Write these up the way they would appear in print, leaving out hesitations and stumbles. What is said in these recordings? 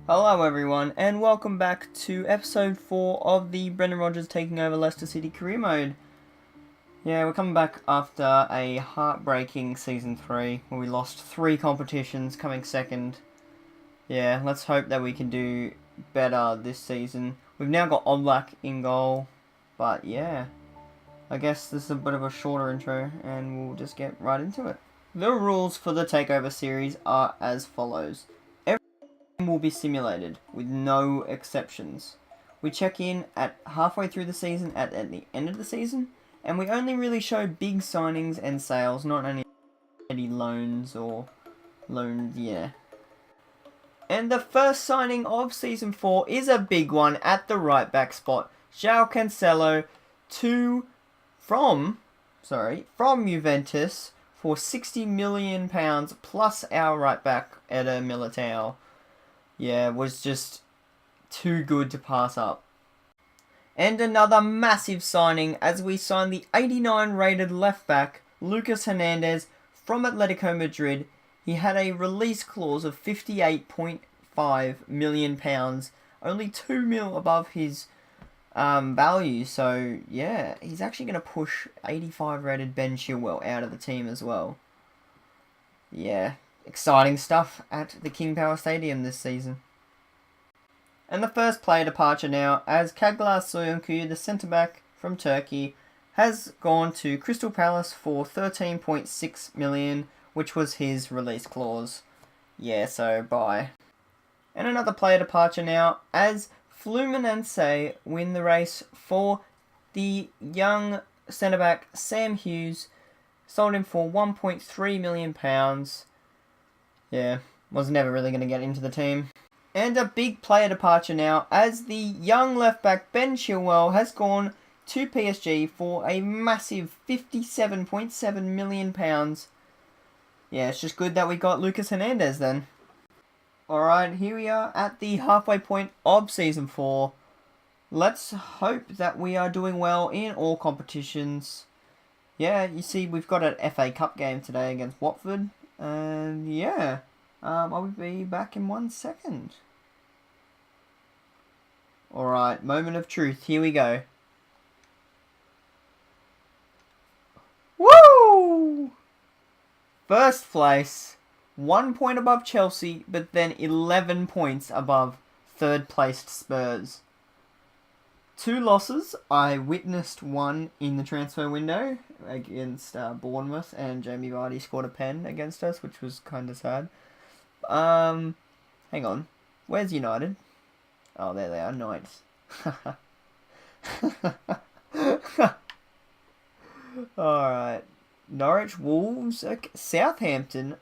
Hello everyone, and welcome back to episode 4 of the Brendan Rodgers taking over Leicester City career mode. Yeah, we're coming back after a heartbreaking season 3, where we lost 3 competitions, coming second. Yeah, let's hope that we can do better this season. We've now got Oblak in goal, but yeah, I guess this is a bit of a shorter intro, and we'll just get right into it. The rules for the takeover series are as follows. Will be simulated, with no exceptions. We check in at halfway through the season, at the end of the season, and we only really show big signings and sales, not any loans or loans, yeah. And the first signing of Season 4 is a big one at the right back spot. João Cancelo from Juventus for £60 million plus our right back, Eder Militao. Yeah, was just too good to pass up. And another massive signing as we signed the 89 rated left back, Lucas Hernandez, from Atletico Madrid. He had a release clause of £58.5 million, only 2 mil above his value. So, yeah, he's actually going to push 85 rated Ben Chilwell out of the team as well. Yeah, exciting stuff at the King Power Stadium this season. And the first player departure now, as Kaglar Soyuncu, the centre-back from Turkey, has gone to Crystal Palace for $13.6 million, which was his release clause. Yeah, so bye. And another player departure now, as Fluminense win the race for the young centre-back Sam Hughes, sold him for £1.3 million. Yeah, was never really going to get into the team. And a big player departure now, as the young left-back Ben Chilwell has gone to PSG for a massive £57.7 million. Yeah, it's just good that we got Lucas Hernandez then. Alright, here we are at the halfway point of Season 4. Let's hope that we are doing well in all competitions. Yeah, you see we've got an FA Cup game today against Watford. And yeah, I'll be back in 1 second. Alright, moment of truth. Here we go. Woo! First place. 1 point above Chelsea, but then 11 points above third placed Spurs. 2 losses. I witnessed one in the transfer window against Bournemouth, and Jamie Vardy scored a pen against us, which was kind of sad. Hang on. Where's United? Oh, there they are. Nice. Alright. Norwich, Wolves, okay. Southampton,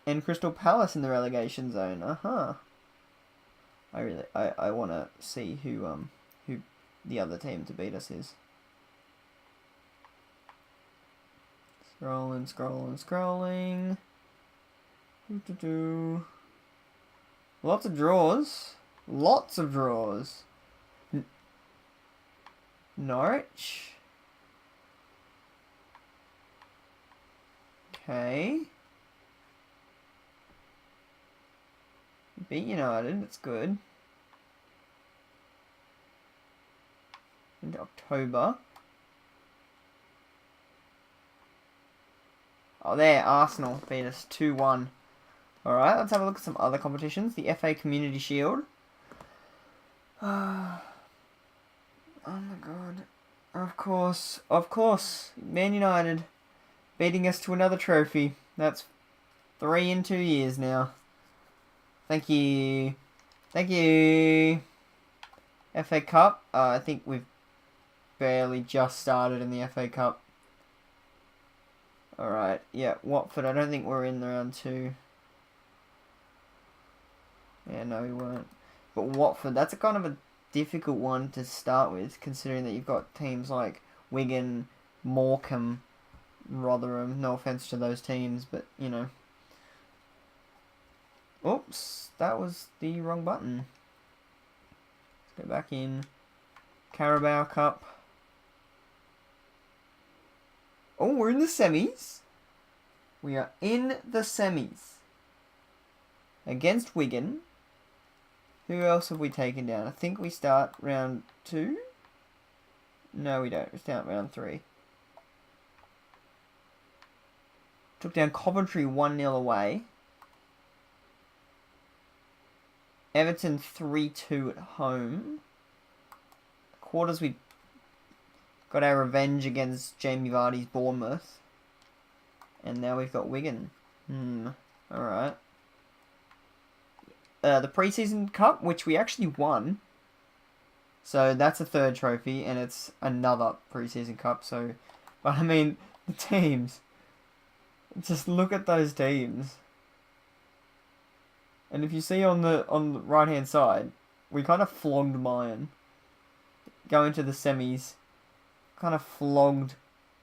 and Crystal Palace in the relegation zone. I want to see who the other team to beat us is. Scrolling. Lots of draws. Norwich. Okay. Beat United, that's good. Into October. Oh, there, Arsenal beat us 2-1. Alright, let's have a look at some other competitions. The FA Community Shield. Oh my god. Of course. Man United beating us to another trophy. That's 3 in 2 years now. Thank you. FA Cup. I think we've barely just started in the FA Cup. Alright, yeah, Watford. I don't think we're in round 2. Yeah, no, we weren't. But Watford, that's a kind of a difficult one to start with, considering that you've got teams like Wigan, Morecambe, Rotherham. No offense to those teams, but, you know. Oops, that was the wrong button. Let's go back in. Carabao Cup. Oh, we're in the semis. We are in the semis. Against Wigan. Who else have we taken down? I think we start round 2. No, we don't. We start round 3. Took down Coventry 1-0 away. Everton 3-2 at home. Quarters, we got our revenge against Jamie Vardy's Bournemouth. And now we've got Wigan. Alright. The pre-season cup, which we actually won. So that's a third trophy, and it's another pre-season cup. So, but I mean, the teams. Just look at those teams. And if you see on the right hand side, we kind of flogged Mayan. Going to the semis, kind of flogged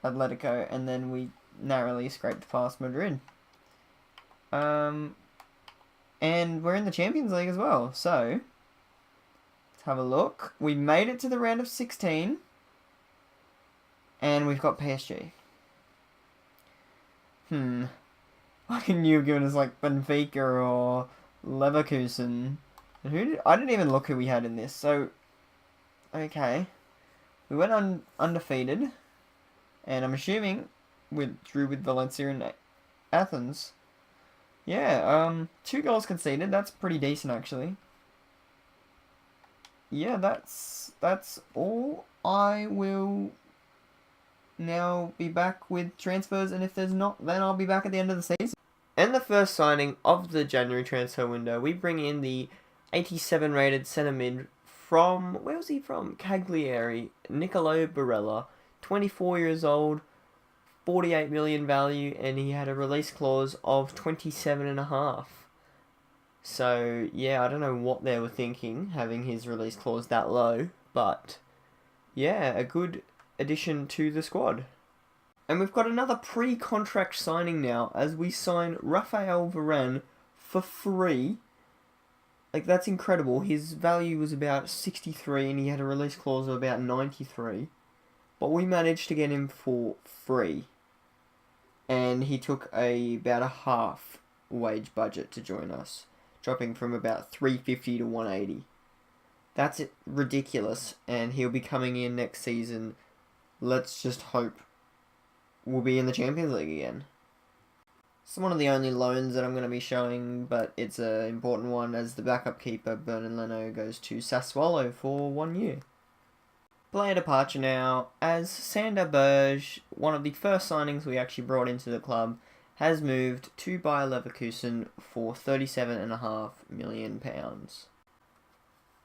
Atletico, and then we narrowly scraped past Madrid. And we're in the Champions League as well. So let's have a look. We made it to the round of 16, and we've got PSG. I knew you were giving us like Benfica or Leverkusen. I didn't even look who we had in this. So, okay, we went undefeated, and I'm assuming we drew with Valencia and Athens. Yeah, 2 goals conceded. That's pretty decent actually. Yeah, that's all. I will now be back with transfers, and if there's not, then I'll be back at the end of the season. And the first signing of the January transfer window, we bring in the 87 rated centre mid from, where was he from? Cagliari, Nicolo Barella, 24 years old, 48 million value, and he had a release clause of 27.5. So, yeah, I don't know what they were thinking, having his release clause that low, but yeah, a good addition to the squad. And we've got another pre-contract signing now, as we sign Raphael Varane for free. Like, that's incredible. His value was about 63 and he had a release clause of about 93. But we managed to get him for free. And he took about a half wage budget to join us, dropping from about 350 to 180. That's ridiculous, and he'll be coming in next season. Let's just hope we'll be in the Champions League again. It's one of the only loans that I'm going to be showing, but it's an important one, as the backup keeper, Bernard Leno, goes to Sassuolo for 1 year. Player departure now, as Sander Berge, one of the first signings we actually brought into the club, has moved to Bayer Leverkusen for £37.5 million.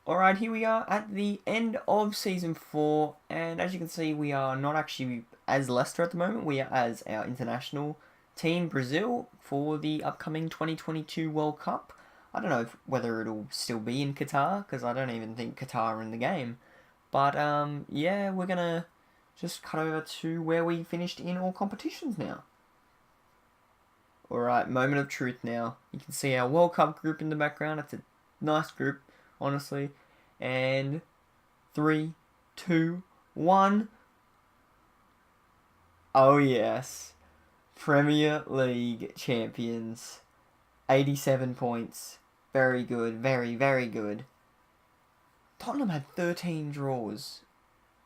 Alright, here we are at the end of Season 4, and as you can see, we are not actually as Leicester at the moment. We are as our international team, Brazil, for the upcoming 2022 World Cup. I don't know whether it'll still be in Qatar, because I don't even think Qatar are in the game. But, yeah, we're going to just cut over to where we finished in all competitions now. Alright, moment of truth now. You can see our World Cup group in the background. It's a nice group, honestly. And 3, 2, 1. Oh yes. Premier League champions. 87 points. Very good. Very, very good. Tottenham had 13 draws.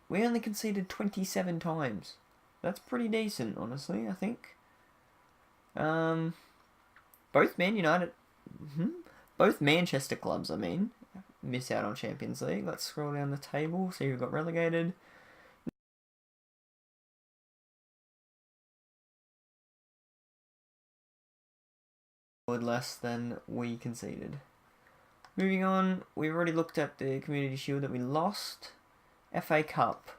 We only conceded 27 times. That's pretty decent, honestly, I think. Both Man United... Both Manchester clubs, I mean, miss out on Champions League. Let's scroll down the table, see who got relegated. Less than we conceded. Moving on, we've already looked at the Community Shield that we lost. FA Cup.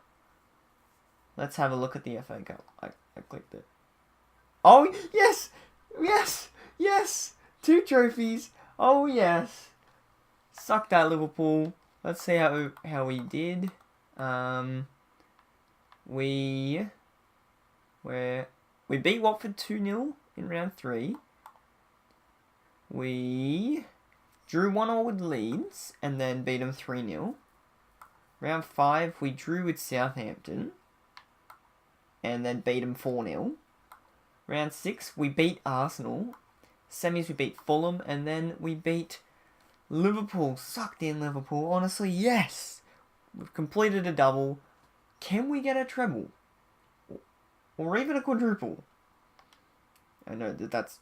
Let's have a look at the FA Cup. I clicked it. Oh, yes! Yes! Yes! 2 trophies! Oh, yes! Suck that, Liverpool. Let's see how we did. We beat Watford 2-0 in round 3. We drew 1-1 with Leeds and then beat them 3-0. Round 5, we drew with Southampton and then beat them 4-0. Round 6, we beat Arsenal. Semis, we beat Fulham, and then we beat Liverpool, sucked in Liverpool. Honestly, yes. We've completed a double. Can we get a treble? Or even a quadruple? I know that that's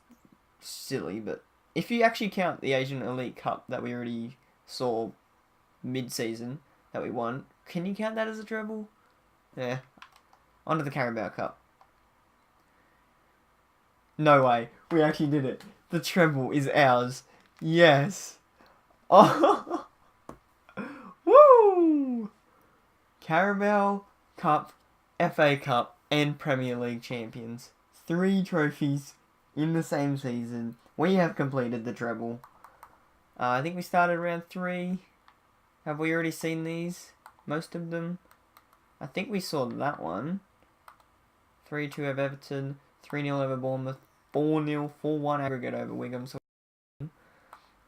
silly, but if you actually count the Asian Elite Cup that we already saw mid-season that we won, can you count that as a treble? Yeah. On to the Carabao Cup. No way. We actually did it. The treble is ours. Yes. Oh. Woo! Carabao Cup, FA Cup, and Premier League champions. 3 trophies in the same season. We have completed the treble. I think we started around 3. Have we already seen these? Most of them? I think we saw that one. 3-2 over Everton, 3-0 over Bournemouth, 4-0, 4-1 aggregate over Wigan.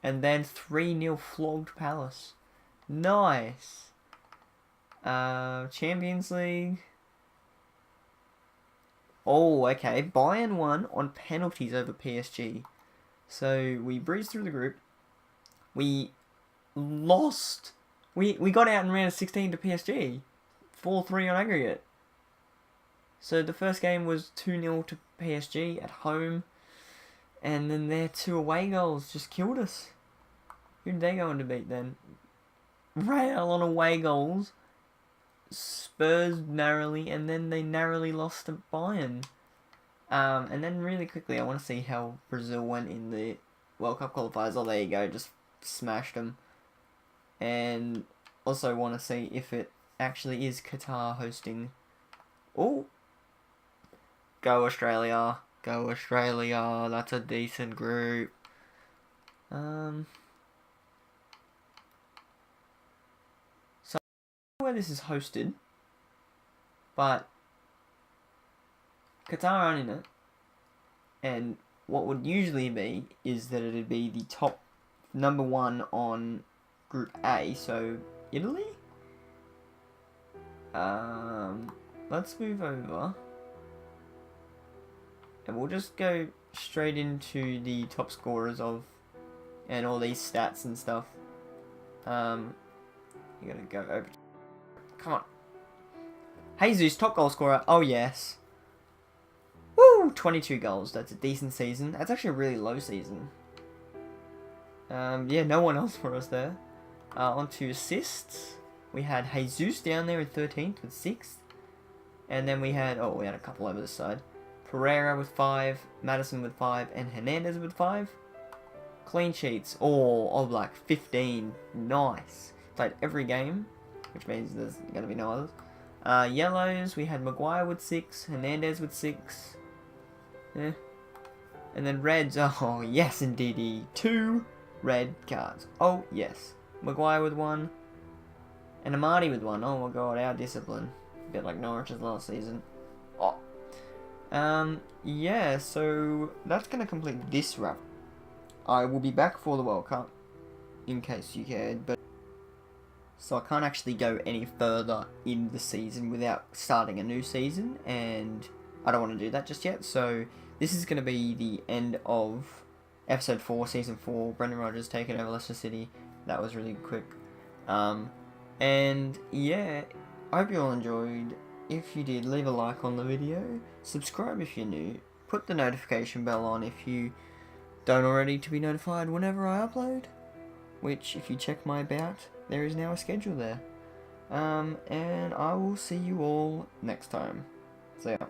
And then 3-0 flogged Palace. Nice. Champions League. Oh, okay. Bayern won on penalties over PSG. So we breezed through the group. We lost. We got out in round of 16 to PSG. 4-3 on aggregate. So the first game was 2-0 to PSG at home. And then their 2 away goals just killed us. Who did they go on to beat then? Real on away goals. Spurs narrowly, and then they narrowly lost to Bayern. And then really quickly, I want to see how Brazil went in the World Cup qualifiers. Oh, there you go, just smashed them. And also want to see if it actually is Qatar hosting. Oh, go Australia, go Australia. That's a decent group. Where this is hosted, but Qatar aren't in it, and what would usually be is that it'd be the top number 1 on Group A, so Italy. Let's move over, and we'll just go straight into the top scorers of, and all these stats and stuff. You gotta go over. Come on. Jesus, top goal scorer. Oh, yes. Woo! 22 goals. That's a decent season. That's actually a really low season. Yeah, no one else for us there. On to assists. We had Jesus down there in 13th with 6th. And then we had a couple over this side. Pereira with 5, Madison with 5, and Hernandez with 5. Clean sheets. Oblak, 15. Nice. Played every game, which means there's going to be no others. Yellows, we had Maguire with 6, Hernandez with 6. Yeah. And then reds, oh yes indeedy, 2 red cards. Oh yes. Maguire with 1. And Amadi with 1. Oh my god, our discipline. A bit like Norwich's last season. Oh. Yeah, so that's going to complete this wrap. I will be back for the World Cup, in case you cared, but so I can't actually go any further in the season without starting a new season, and I don't want to do that just yet. So this is going to be the end of episode 4, season 4. Brendan Rodgers taking over Leicester City. That was really quick. And yeah, I hope you all enjoyed. If you did, leave a like on the video. Subscribe if you're new. Put the notification bell on if you don't already to be notified whenever I upload. Which, if you check my about, there is now a schedule there. And I will see you all next time. See ya.